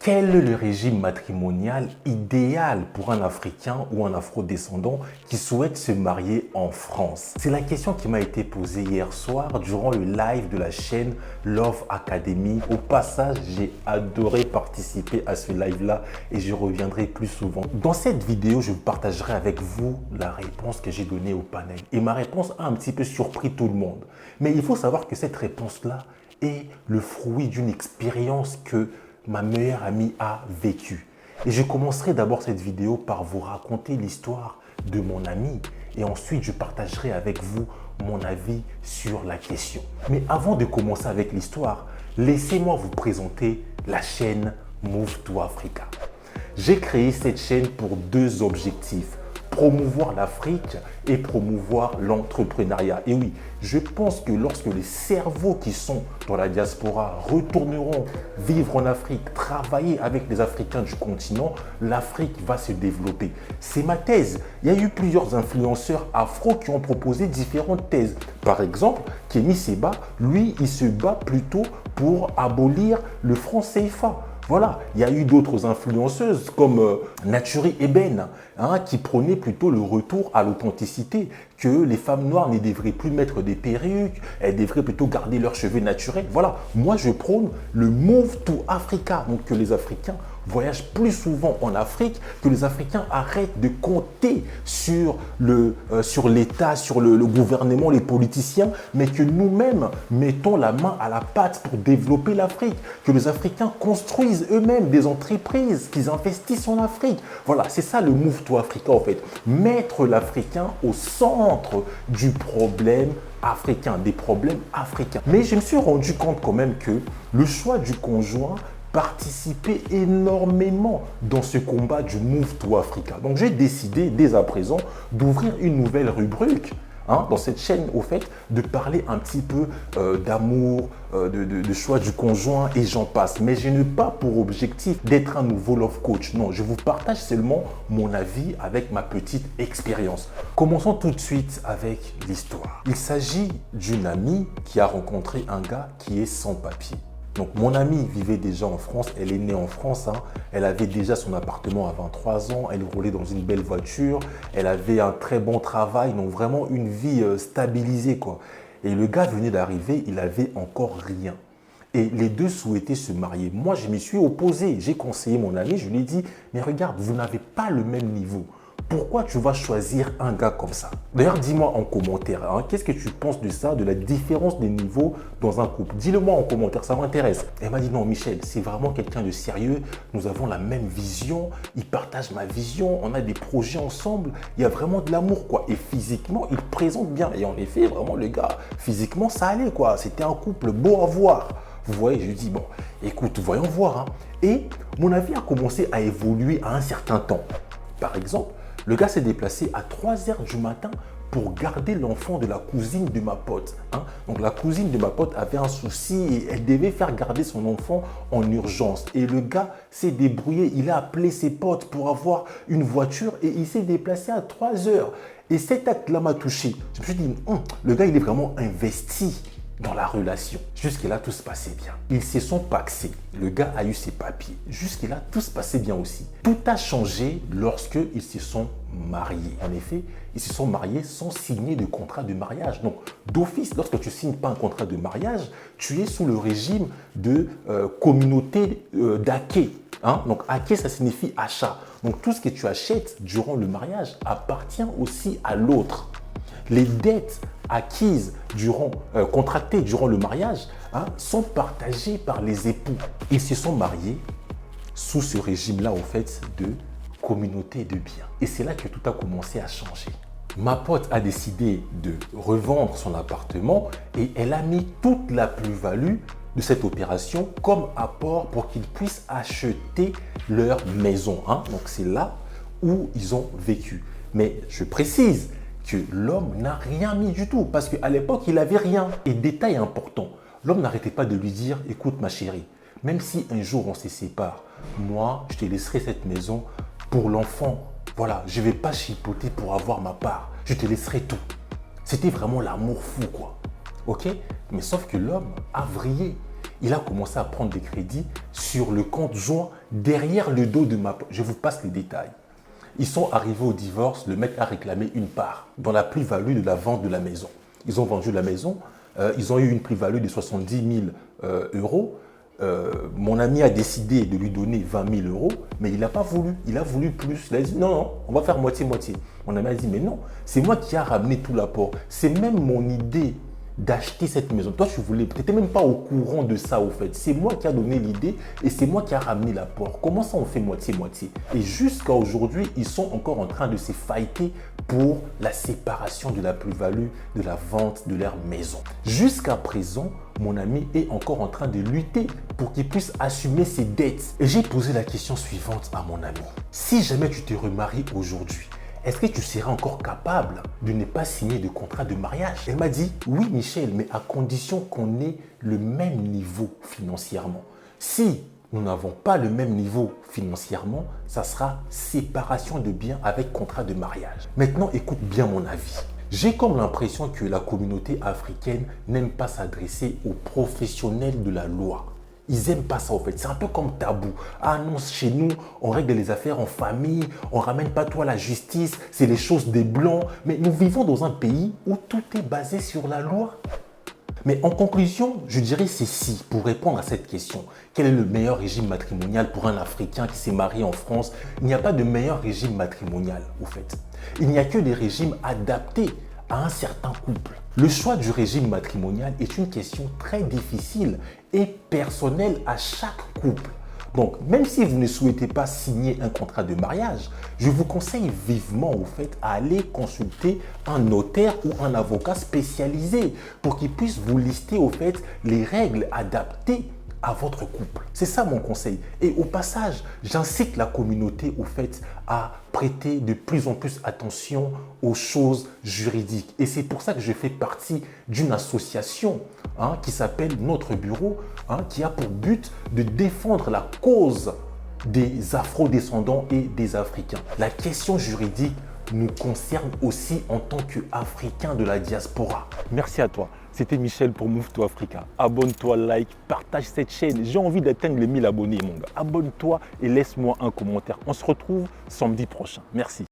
Quel est le régime matrimonial idéal pour un Africain ou un Afro-descendant qui souhaite se marier en France? C'est la question qui m'a été posée hier soir durant le live de la chaîne Love Academy. Au passage, j'ai adoré participer à ce live-là et je reviendrai plus souvent. Dans cette vidéo, je partagerai avec vous la réponse que j'ai donnée au panel. Et ma réponse a un petit peu surpris tout le monde. Mais il faut savoir que cette réponse-là est le fruit d'une expérience que ma meilleure amie a vécu. Et je commencerai d'abord cette vidéo par vous raconter l'histoire de mon amie et ensuite je partagerai avec vous mon avis sur la question. Mais avant de commencer avec l'histoire, laissez-moi vous présenter la chaîne Move to Africa. J'ai créé cette chaîne pour deux objectifs: promouvoir l'Afrique et promouvoir l'entrepreneuriat. Et oui, je pense que lorsque les cerveaux qui sont dans la diaspora retourneront vivre en Afrique, travailler avec les Africains du continent, l'Afrique va se développer. C'est ma thèse. Il y a eu plusieurs influenceurs afro qui ont proposé différentes thèses. Par exemple, Kémy Séba, lui, il se bat plutôt pour abolir le franc CFA. Voilà, il y a eu d'autres influenceuses comme Naturi Eben qui prônaient plutôt le retour à l'authenticité, que les femmes noires ne devraient plus mettre des perruques, elles devraient plutôt garder leurs cheveux naturels. Voilà, moi je prône le Move to Africa, donc que les Africains voyagent plus souvent en Afrique, que les Africains arrêtent de compter sur l'État, sur le gouvernement, les politiciens, mais que nous-mêmes mettons la main à la pâte pour développer l'Afrique, que les Africains construisent eux-mêmes des entreprises, qu'ils investissent en Afrique. Voilà, c'est ça le Move to Africa en fait. Mettre l'Africain au centre du problème africain, des problèmes africains. Mais je me suis rendu compte quand même que le choix du conjoint participer énormément dans ce combat du Move to Africa. Donc j'ai décidé dès à présent d'ouvrir une nouvelle rubrique dans cette chaîne, au fait, de parler un petit peu d'amour, de choix du conjoint et j'en passe. Mais je n'ai pas pour objectif d'être un nouveau love coach. Non, je vous partage seulement mon avis avec ma petite expérience. Commençons tout de suite avec l'histoire. Il s'agit d'une amie qui a rencontré un gars qui est sans papier. Donc, mon amie vivait déjà en France, elle est née en France, elle avait déjà son appartement à 23 ans, elle roulait dans une belle voiture, elle avait un très bon travail, donc vraiment une vie stabilisée, quoi. Et le gars venait d'arriver, il avait encore rien. Et les deux souhaitaient se marier. Moi, je m'y suis opposé, j'ai conseillé mon ami, je lui ai dit, mais regarde, vous n'avez pas le même niveau. Pourquoi tu vas choisir un gars comme ça? D'ailleurs, dis-moi en commentaire, qu'est-ce que tu penses de ça, de la différence des niveaux dans un couple? Dis-le-moi en commentaire, ça m'intéresse. Elle m'a dit non, Michel, c'est vraiment quelqu'un de sérieux, nous avons la même vision, il partage ma vision, on a des projets ensemble, il y a vraiment de l'amour, quoi. Et physiquement, il présente bien. Et en effet, vraiment, le gars, physiquement, ça allait, quoi. C'était un couple beau à voir. Vous voyez, je lui dis, bon, écoute, voyons voir. Et mon avis a commencé à évoluer à un certain temps. Par exemple, le gars s'est déplacé à 3 heures du matin pour garder l'enfant de la cousine de ma pote. Donc la cousine de ma pote avait un souci et elle devait faire garder son enfant en urgence. Et le gars s'est débrouillé, il a appelé ses potes pour avoir une voiture et il s'est déplacé à 3 heures. Et cet acte-là m'a touché. Je me suis dit, le gars il est vraiment investi dans la relation. Jusque-là, tout se passait bien. Ils se sont pacsés. Le gars a eu ses papiers. Jusque-là, tout se passait bien aussi. Tout a changé lorsqu'ils se sont mariés. En effet, ils se sont mariés sans signer de contrat de mariage. Donc, d'office, lorsque tu ne signes pas un contrat de mariage, tu es sous le régime de communauté d'acquis. Donc, acquis, ça signifie achat. Donc, tout ce que tu achètes durant le mariage appartient aussi à l'autre. Les dettes acquises contractées durant le mariage sont partagées par les époux. Ils se sont mariés sous ce régime-là, en fait, de communauté de biens. Et c'est là que tout a commencé à changer. Ma pote a décidé de revendre son appartement et elle a mis toute la plus-value de cette opération comme apport pour qu'ils puissent acheter leur maison. Donc, c'est là où ils ont vécu. Mais je précise que l'homme n'a rien mis du tout parce qu'à l'époque, il n'avait rien. Et détail important, l'homme n'arrêtait pas de lui dire, écoute ma chérie, même si un jour on se sépare, moi, je te laisserai cette maison pour l'enfant. Voilà, je ne vais pas chipoter pour avoir ma part. Je te laisserai tout. C'était vraiment l'amour fou, quoi. Ok? Mais sauf que l'homme a vrillé. il a commencé à prendre des crédits sur le compte joint derrière le dos de ma... Je vous passe les détails. Ils sont arrivés au divorce, le mec a réclamé une part dans la plus-value de la vente de la maison. Ils ont vendu la maison, ils ont eu une plus-value de 70 000 euros. Mon ami a décidé de lui donner 20 000 euros, mais il n'a pas voulu. Il a voulu plus. Il a dit non, non, on va faire moitié-moitié. Mon ami a dit mais non, c'est moi qui a ramené tout l'apport. C'est même mon idée d'acheter cette maison. Toi, tu n'étais même pas au courant de ça au fait. C'est moi qui a donné l'idée et c'est moi qui a ramené l'apport. Comment ça on fait moitié-moitié? Et jusqu'à aujourd'hui, ils sont encore en train de se fighter pour la séparation de la plus-value de la vente de leur maison. Jusqu'à présent, mon ami est encore en train de lutter pour qu'il puisse assumer ses dettes. Et j'ai posé la question suivante à mon ami. Si jamais tu te remaries aujourd'hui, est-ce que tu seras encore capable de ne pas signer de contrat de mariage? Elle m'a dit, oui Michel, mais à condition qu'on ait le même niveau financièrement. Si nous n'avons pas le même niveau financièrement, ça sera séparation de biens avec contrat de mariage. Maintenant, écoute bien mon avis. J'ai comme l'impression que la communauté africaine n'aime pas s'adresser aux professionnels de la loi. Ils n'aiment pas ça en fait, c'est un peu comme tabou. Ah non, chez nous, on règle les affaires en famille, on ne ramène pas tout à la justice, c'est les choses des blancs. Mais nous vivons dans un pays où tout est basé sur la loi. Mais en conclusion, je dirais ceci pour répondre à cette question. Quel est le meilleur régime matrimonial pour un Africain qui s'est marié en France? Il n'y a pas de meilleur régime matrimonial au fait. Il n'y a que des régimes adaptés à un certain couple. Le choix du régime matrimonial est une question très difficile et personnelle à chaque couple. Donc, même si vous ne souhaitez pas signer un contrat de mariage, je vous conseille vivement au fait à aller consulter un notaire ou un avocat spécialisé pour qu'il puisse vous lister au fait les règles adaptées à votre couple. C'est ça mon conseil. Et au passage, j'incite la communauté au fait à prêter de plus en plus attention aux choses juridiques. Et c'est pour ça que je fais partie d'une association qui s'appelle Notre Bureau, qui a pour but de défendre la cause des Afro-descendants et des Africains. La question juridique nous concerne aussi en tant qu'Africains de la diaspora. Merci à toi. C'était Michel pour Move to Africa. Abonne-toi, like, partage cette chaîne. J'ai envie d'atteindre les 1000 abonnés, mon gars. Abonne-toi et laisse-moi un commentaire. On se retrouve samedi prochain. Merci.